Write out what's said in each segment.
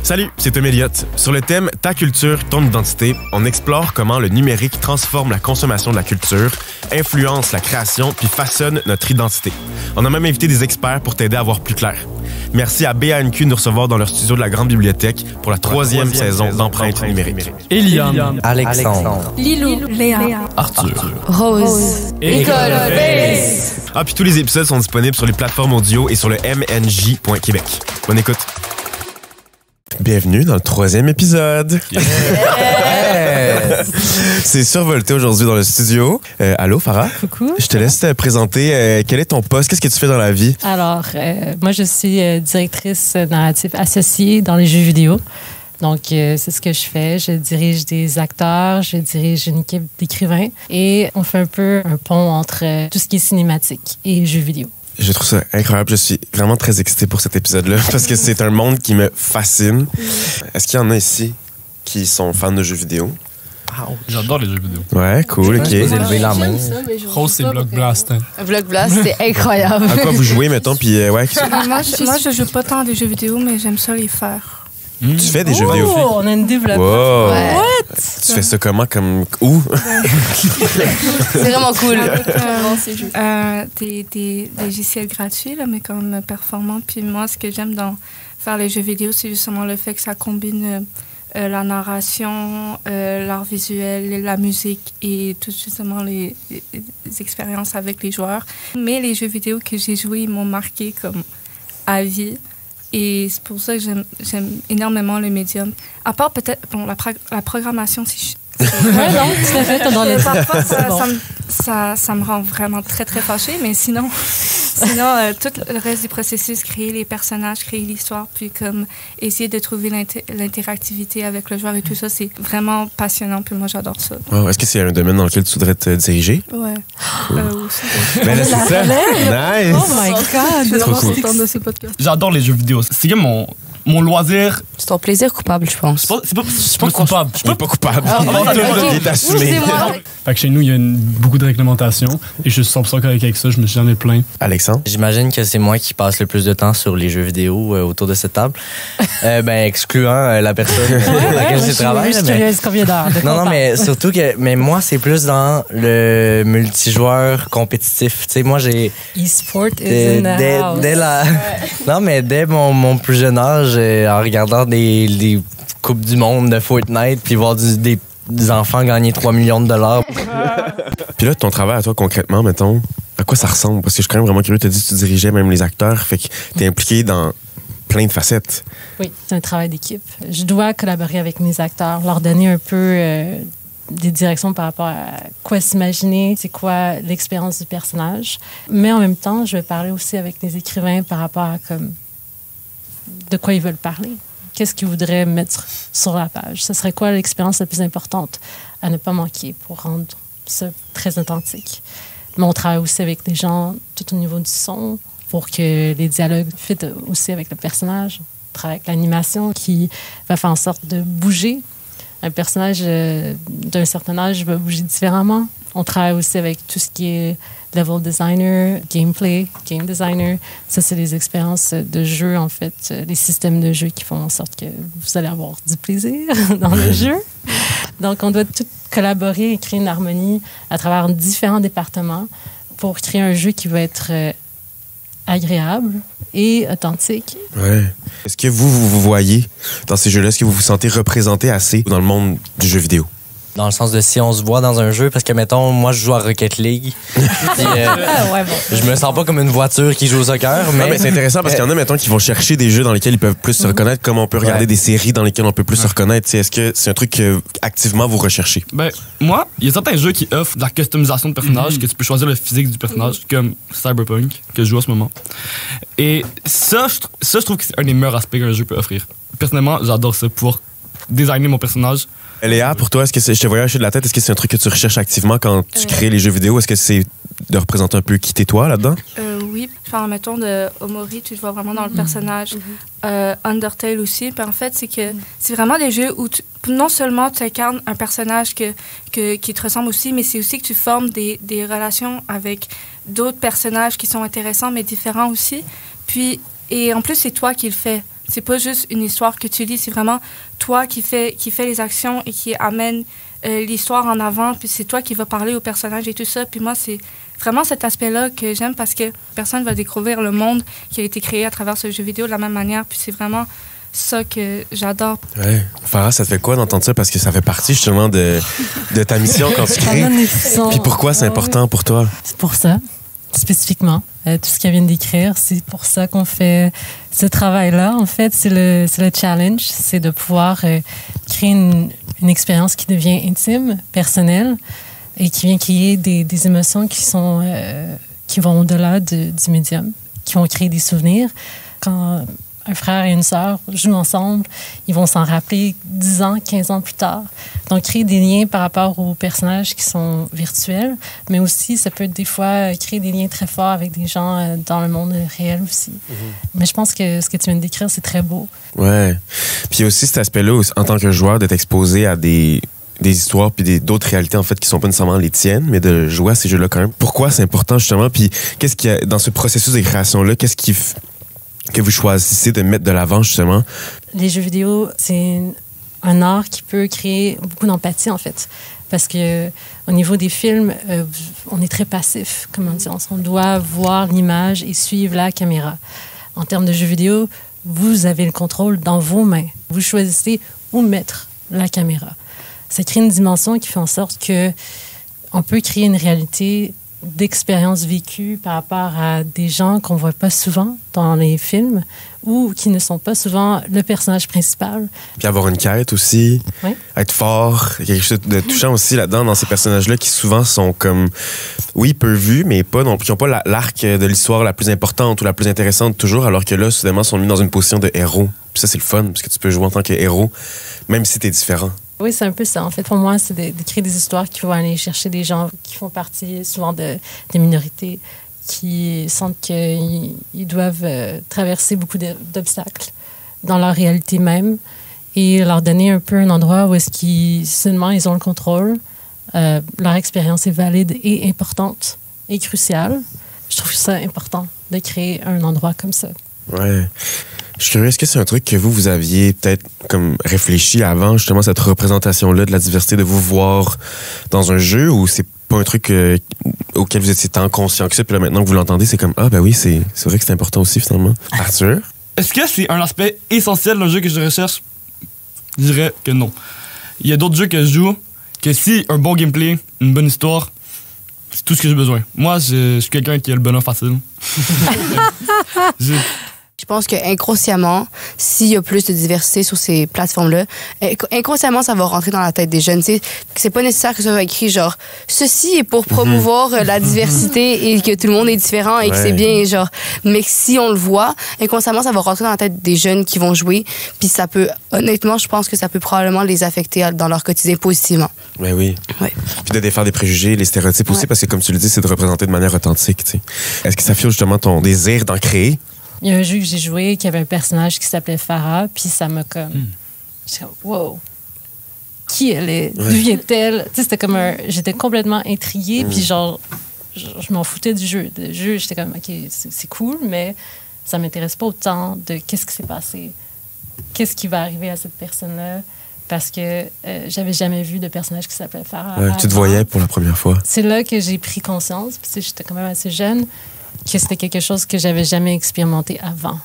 Salut, c'est Tom Elliott. Sur le thème « Ta culture, ton identité », on explore comment le numérique transforme la consommation de la culture, influence la création puis façonne notre identité. On a même invité des experts pour t'aider à voir plus clair. Merci à BANQ de nous recevoir dans leur studio de la Grande Bibliothèque pour la troisième saison d'Empreinte numérique. Eliane, Alexandre, Lilou, Léa, Arthur, Rose, École Face. Ah, puis tous les épisodes sont disponibles sur les plateformes audio et sur le mnj.québec. Bonne écoute. Bienvenue dans le troisième épisode. C'est survolté aujourd'hui dans le studio. Allô, Farah? Coucou. Je te laisse te présenter. Quel est ton poste? Qu'est-ce que tu fais dans la vie? Alors, moi, je suis directrice narrative associée dans les jeux vidéo. Donc, c'est ce que je fais. Je dirige des acteurs, je dirige une équipe d'écrivains et on fait un peu un pont entre tout ce qui est cinématique et jeux vidéo. Je trouve ça incroyable. Je suis vraiment très excitée pour cet épisode-là parce que c'est un monde qui me fascine. Est-ce qu'il y en a ici qui sont fans de jeux vidéo? J'adore les jeux vidéo. Ouais, cool, ok. vous élevez la main. Rose, c'est Block Blast. Block Blast, c'est incroyable. À quoi vous jouez, mettons, puis ouais. Moi, je joue pas tant à des jeux vidéo, mais j'aime ça les faire. Tu fais des jeux vidéo? Oh, on a une développeuse. Wow. Ouais. Tu fais ça comment? Comme où? C'est vraiment cool. Des logiciels gratuits, là, mais comme performants. Puis moi, ce que j'aime dans faire les jeux vidéo, c'est justement le fait que ça combine la narration, l'art visuel, la musique et tout justement les expériences avec les joueurs. Mais les jeux vidéo que j'ai joués, ils m'ont marqué comme à vie. Et c'est pour ça que j'aime énormément le médium. À part peut-être la programmation, si je... Ouais, non, tout à fait, dans les... Parfois, ça me rend vraiment très, très fâchée, mais sinon tout le reste du processus, créer les personnages, créer l'histoire, puis comme essayer de trouver l'interactivité avec le joueur et tout ça, c'est vraiment passionnant, puis moi, j'adore ça. Oh, est-ce que c'est un domaine dans lequel tu voudrais te diriger? Ouais. Cool. Aussi. Ben là, c'est ça. Nice! Oh my God! Je suis Trop vraiment cool. contente de ce podcast. J'adore les jeux vidéo. C'est comme mon loisir. C'est ton plaisir coupable, je pense. Je suis pas coupable. Je suis pas coupable. ok. Il est assumé. Excusez-moi. Fait que chez nous, il y a beaucoup de réglementations et je suis 100% correct avec ça. Je me suis jamais plaint. Alexandre? J'imagine que c'est moi qui passe le plus de temps sur les jeux vidéo autour de cette table. Excluant la personne avec laquelle je travaille. Je suis curieuse, combien d'heures? Non, mais surtout que moi, c'est plus dans le multijoueur compétitif. Tu sais, moi, j'ai... E-sport is in the house. Dès mon plus jeune âge, en regardant des Coupes du monde de Fortnite, puis voir des enfants gagner 3 millions de dollars. Puis là, ton travail à toi, concrètement, mettons, à quoi ça ressemble? Parce que je suis quand même vraiment curieux. Tu as dit que tu dirigeais même les acteurs. Fait que t'es impliqué dans plein de facettes. Oui, c'est un travail d'équipe. Je dois collaborer avec mes acteurs, leur donner un peu des directions par rapport à quoi s'imaginer, c'est quoi l'expérience du personnage. Mais en même temps, je vais parler aussi avec les écrivains par rapport à de quoi ils veulent parler. Qu'est-ce qu'ils voudraient mettre sur la page? Ce serait quoi l'expérience la plus importante à ne pas manquer pour rendre ça très authentique? Mais on travaille aussi avec des gens tout au niveau du son pour que les dialogues fit aussi avec le personnage. On travaille avec l'animation qui va faire en sorte de bouger. Un personnage d'un certain âge va bouger différemment. On travaille aussi avec tout ce qui est level designer, gameplay, game designer. Ça, c'est les expériences de jeu, en fait, les systèmes de jeu qui font en sorte que vous allez avoir du plaisir dans le jeu. Donc, on doit tout collaborer et créer une harmonie à travers différents départements pour créer un jeu qui va être agréable et authentique. Ouais. Est-ce que vous voyez dans ces jeux-là, est-ce que vous vous sentez représenté assez dans le monde du jeu vidéo? Dans le sens de si on se voit dans un jeu, parce que, mettons, moi, je joue à Rocket League. Puis, je me sens pas comme une voiture qui joue au soccer, mais... Non, mais c'est intéressant parce qu'il y en a, mettons, qui vont chercher des jeux dans lesquels ils peuvent plus se reconnaître, comme on peut regarder des séries dans lesquelles on peut plus se reconnaître. T'sais, est-ce que c'est un truc que activement vous recherchez? Ben, moi, il y a certains jeux qui offrent de la customisation de personnages, que tu peux choisir le physique du personnage, comme Cyberpunk, que je joue en ce moment. Et ça, je trouve que c'est un des meilleurs aspects qu'un jeu peut offrir. Personnellement, j'adore ça, pouvoir designer mon personnage. Léa, pour toi, est-ce que je te voyais hocher de la tête, est-ce que c'est un truc que tu recherches activement quand tu crées les jeux vidéo? Est-ce que c'est de représenter un peu qui t'es toi là-dedans? Oui, enfin, mettons de Omori, tu le vois vraiment dans le personnage. Undertale aussi. Puis en fait, c'est que c'est vraiment des jeux où non seulement tu incarnes un personnage qui te ressemble aussi, mais c'est aussi que tu formes des relations avec d'autres personnages qui sont intéressants mais différents aussi. Puis, et en plus, c'est toi qui le fais. c'est pas juste une histoire que tu lis, c'est vraiment toi qui fais les actions et qui amène l'histoire en avant, puis c'est toi qui vas parler au personnage et tout ça. Puis moi, c'est vraiment cet aspect-là que j'aime parce que personne va découvrir le monde qui a été créé à travers ce jeu vidéo de la même manière. Puis c'est vraiment ça que j'adore. Ouais. Farah, ça te fait quoi d'entendre ça? Parce que ça fait partie justement de ta mission quand tu crées. Puis pourquoi c'est important pour toi? C'est pour ça, spécifiquement. Tout ce qu'elle vient d'écrire, c'est pour ça qu'on fait ce travail-là. En fait, c'est le challenge, c'est de pouvoir créer une expérience qui devient intime, personnelle, et qui vient créer des émotions qui vont au-delà du médium, qui vont créer des souvenirs. Quand un frère et une sœur jouent ensemble, ils vont s'en rappeler 10 ans, 15 ans plus tard. Donc, créer des liens par rapport aux personnages qui sont virtuels, mais aussi, ça peut être des fois créer des liens très forts avec des gens dans le monde réel aussi. Mais je pense que ce que tu viens de décrire, c'est très beau. Ouais. Puis il y a aussi cet aspect-là, en tant que joueur, d'être exposé à des histoires puis d'autres réalités en fait qui sont pas nécessairement les tiennes, mais de jouer à ces jeux-là quand même. Pourquoi c'est important justement? Puis qu'est-ce qu'il y a dans ce processus de création-là? Qu'est-ce que vous choisissez de mettre de l'avant justement? Les jeux vidéo, c'est un art qui peut créer beaucoup d'empathie en fait. Parce que au niveau des films, on est très passif, comme on dit. On doit voir l'image et suivre la caméra. En termes de jeux vidéo, vous avez le contrôle dans vos mains. Vous choisissez où mettre la caméra. Ça crée une dimension qui fait en sorte que on peut créer une réalité d'expériences vécues par rapport à des gens qu'on voit pas souvent dans les films ou qui ne sont pas souvent le personnage principal. Puis avoir une quête aussi, oui. Être fort, quelque chose de touchant aussi là-dedans dans ces personnages-là qui souvent sont comme, oui, peu vus, mais pas non plus, qui n'ont pas l'arc de l'histoire la plus importante ou la plus intéressante toujours, alors que là, soudainement, sont mis dans une position de héros. Puis ça, c'est le fun, parce que tu peux jouer en tant que héros, même si t'es différent. Oui, c'est un peu ça. En fait, pour moi, c'est de créer des histoires qui vont aller chercher des gens qui font partie souvent des minorités, qui sentent qu'ils doivent traverser beaucoup d'obstacles dans leur réalité même et leur donner un peu un endroit où est-ce qu'ils, seulement, ils ont le contrôle. Leur expérience est valide et importante et cruciale. Je trouve ça important de créer un endroit comme ça. Ouais. Je suis curieux, est-ce que c'est un truc que vous aviez peut-être comme réfléchi avant, justement, cette représentation-là de la diversité, de vous voir dans un jeu, ou c'est pas un truc auquel vous étiez tant conscient que ça, puis là, maintenant que vous l'entendez, c'est comme, ah ben oui, c'est vrai que c'est important aussi, finalement. Arthur? Est-ce que c'est un aspect essentiel d'un jeu que je recherche? Je dirais que non. Il y a d'autres jeux que je joue, que si un bon gameplay, une bonne histoire, c'est tout ce que j'ai besoin. Moi, je suis quelqu'un qui a le bonheur facile. Je pense qu'inconsciemment, s'il y a plus de diversité sur ces plateformes-là, inconsciemment, ça va rentrer dans la tête des jeunes. C'est pas nécessaire que ça soit écrit genre ceci est pour promouvoir la diversité et que tout le monde est différent et que c'est bien, genre. Mais si on le voit, inconsciemment, ça va rentrer dans la tête des jeunes qui vont jouer. Puis ça peut, honnêtement, je pense que ça peut probablement les affecter dans leur quotidien positivement. Ben oui. Ouais. Puis de défaire des préjugés, les stéréotypes aussi, parce que comme tu le dis, c'est de représenter de manière authentique. T'sais. Est-ce que ça fuel justement ton désir d'en créer? Il y a un jeu que j'ai joué qui avait un personnage qui s'appelait Farah, puis ça m'a comme... J'étais comme, wow! Qui elle est? D'où vient-elle? Tu sais, c'était comme j'étais complètement intriguée, puis genre, je m'en foutais du jeu. Le jeu, j'étais comme, OK, c'est cool, mais ça m'intéresse pas autant de qu'est-ce qui s'est passé, qu'est-ce qui va arriver à cette personne-là, parce que j'avais jamais vu de personnage qui s'appelait Farah. Ouais, tu te voyais pour la première fois. C'est là que j'ai pris conscience, puis j'étais quand même assez jeune, que c'était quelque chose que j'avais jamais expérimenté avant.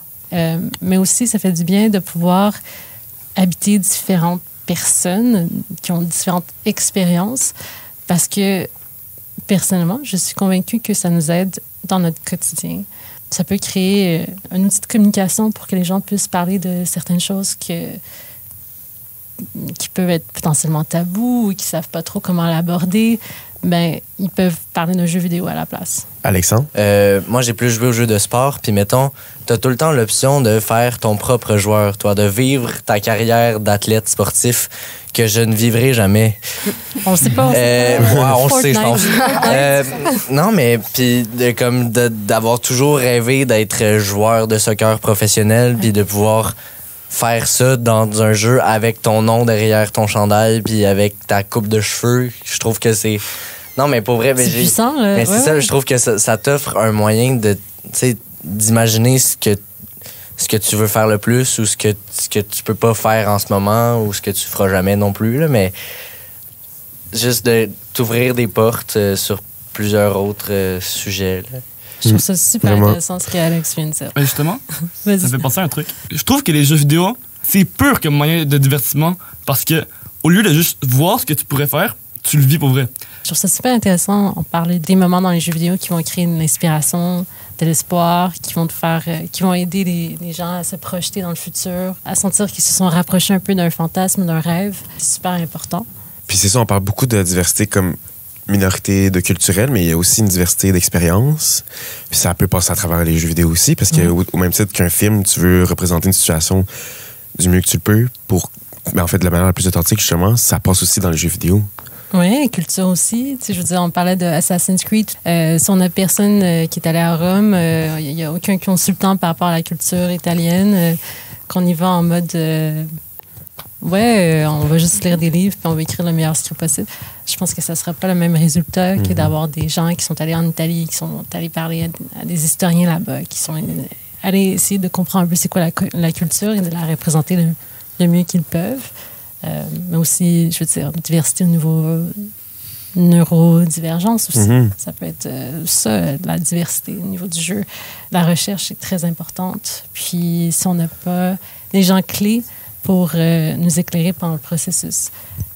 Mais aussi, ça fait du bien de pouvoir habiter différentes personnes qui ont différentes expériences parce que, personnellement, je suis convaincue que ça nous aide dans notre quotidien. Ça peut créer un outil de communication pour que les gens puissent parler de certaines choses qui peuvent être potentiellement tabous ou qui ne savent pas trop comment l'aborder. Ben, ils peuvent parler d'un jeu vidéo à la place. Alexandre? Moi, j'ai plus joué aux jeux de sport, puis mettons, t'as tout le temps l'option de faire ton propre joueur, toi, de vivre ta carrière d'athlète sportif que je ne vivrai jamais. On le sait pas. On le sait, je pense. Non, mais puis d'avoir toujours rêvé d'être joueur de soccer professionnel, puis de pouvoir faire ça dans un jeu avec ton nom derrière ton chandail puis avec ta coupe de cheveux, je trouve que c'est... Non, mais pour vrai... C'est puissant, là. Mais c'est ça, je trouve que ça t'offre un moyen de, d'imaginer ce ce que tu veux faire le plus ou ce que tu peux pas faire en ce moment ou ce que tu feras jamais non plus, là, mais juste de t'ouvrir des portes sur plusieurs autres sujets. Là. Je trouve ça super intéressant ce qu'Alex vient de dire. Ben justement, ça me fait penser à un truc. Je trouve que les jeux vidéo, c'est pur comme moyen de divertissement parce que au lieu de juste voir ce que tu pourrais faire, tu le vis pour vrai. Je trouve ça super intéressant. On parlait des moments dans les jeux vidéo qui vont créer une inspiration, de l'espoir, qui vont aider les gens à se projeter dans le futur, à sentir qu'ils se sont rapprochés un peu d'un fantasme, d'un rêve. C'est super important. Puis c'est ça, on parle beaucoup de diversité comme minorité de culturelle, mais il y a aussi une diversité d'expérience. Puis ça peut passer à travers les jeux vidéo aussi, parce qu'au même titre qu'un film, tu veux représenter une situation du mieux que tu le peux mais en fait, de la manière la plus authentique, justement, ça passe aussi dans les jeux vidéo. Oui, culture aussi. Tu sais, je veux dire, on parlait de Assassin's Creed. Si on a personne qui est allé à Rome, il n'y a aucun consultant par rapport à la culture italienne, qu'on y va en mode... on va juste lire des livres puis on va écrire le meilleur script possible. Je pense que ça ne sera pas le même résultat que d'avoir des gens qui sont allés en Italie, qui sont allés parler à des historiens là-bas, qui sont allés essayer de comprendre un peu c'est quoi la culture et de la représenter le mieux qu'ils peuvent. Mais aussi, je veux dire, diversité au niveau neurodivergence aussi. Ça peut être la diversité au niveau du jeu. La recherche est très importante. Puis si on n'a pas des gens clés pour nous éclairer pendant le processus,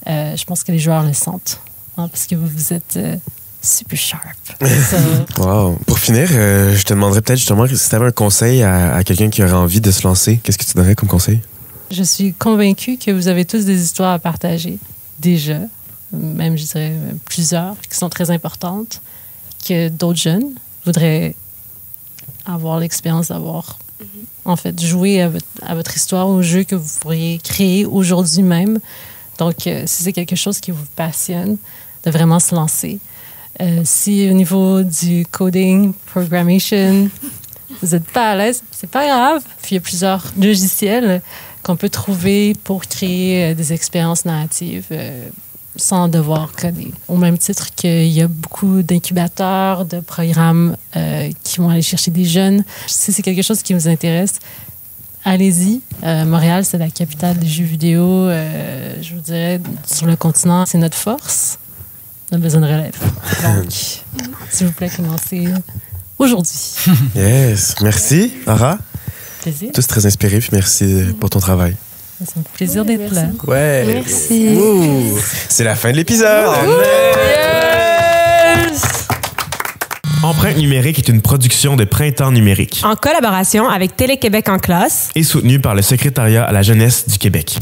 je pense que les joueurs le sentent. Hein, parce que vous êtes super sharp. Wow. Pour finir, je te demanderais peut-être justement si tu avais un conseil à quelqu'un qui aurait envie de se lancer. Qu'est-ce que tu donnerais comme conseil? Je suis convaincue que vous avez tous des histoires à partager, déjà, même je dirais plusieurs, qui sont très importantes, que d'autres jeunes voudraient avoir l'expérience d'avoir, en fait, joué à votre histoire, au jeu que vous pourriez créer aujourd'hui même. Donc, si c'est quelque chose qui vous passionne, de vraiment se lancer. Si au niveau du coding, programmation, vous n'êtes pas à l'aise, c'est pas grave. Puis il y a plusieurs logiciels qu'on peut trouver pour créer des expériences narratives sans devoir coder. Au même titre qu'il y a beaucoup d'incubateurs, de programmes qui vont aller chercher des jeunes. Si c'est quelque chose qui vous intéresse, allez-y. Montréal, c'est la capitale des jeux vidéo. Je vous dirais, sur le continent, c'est notre force. On a besoin de relève. Donc, s'il vous plaît, commencez aujourd'hui. Yes. Merci, Ara. Plaisir. Tous très inspirés, puis merci pour ton travail. C'est un plaisir d'être là. Ouais. Merci. Ouh. C'est la fin de l'épisode. Yes! Empreinte numérique est une production de Printemps numérique En collaboration avec Télé-Québec en classe et soutenue par le Secrétariat à la jeunesse du Québec.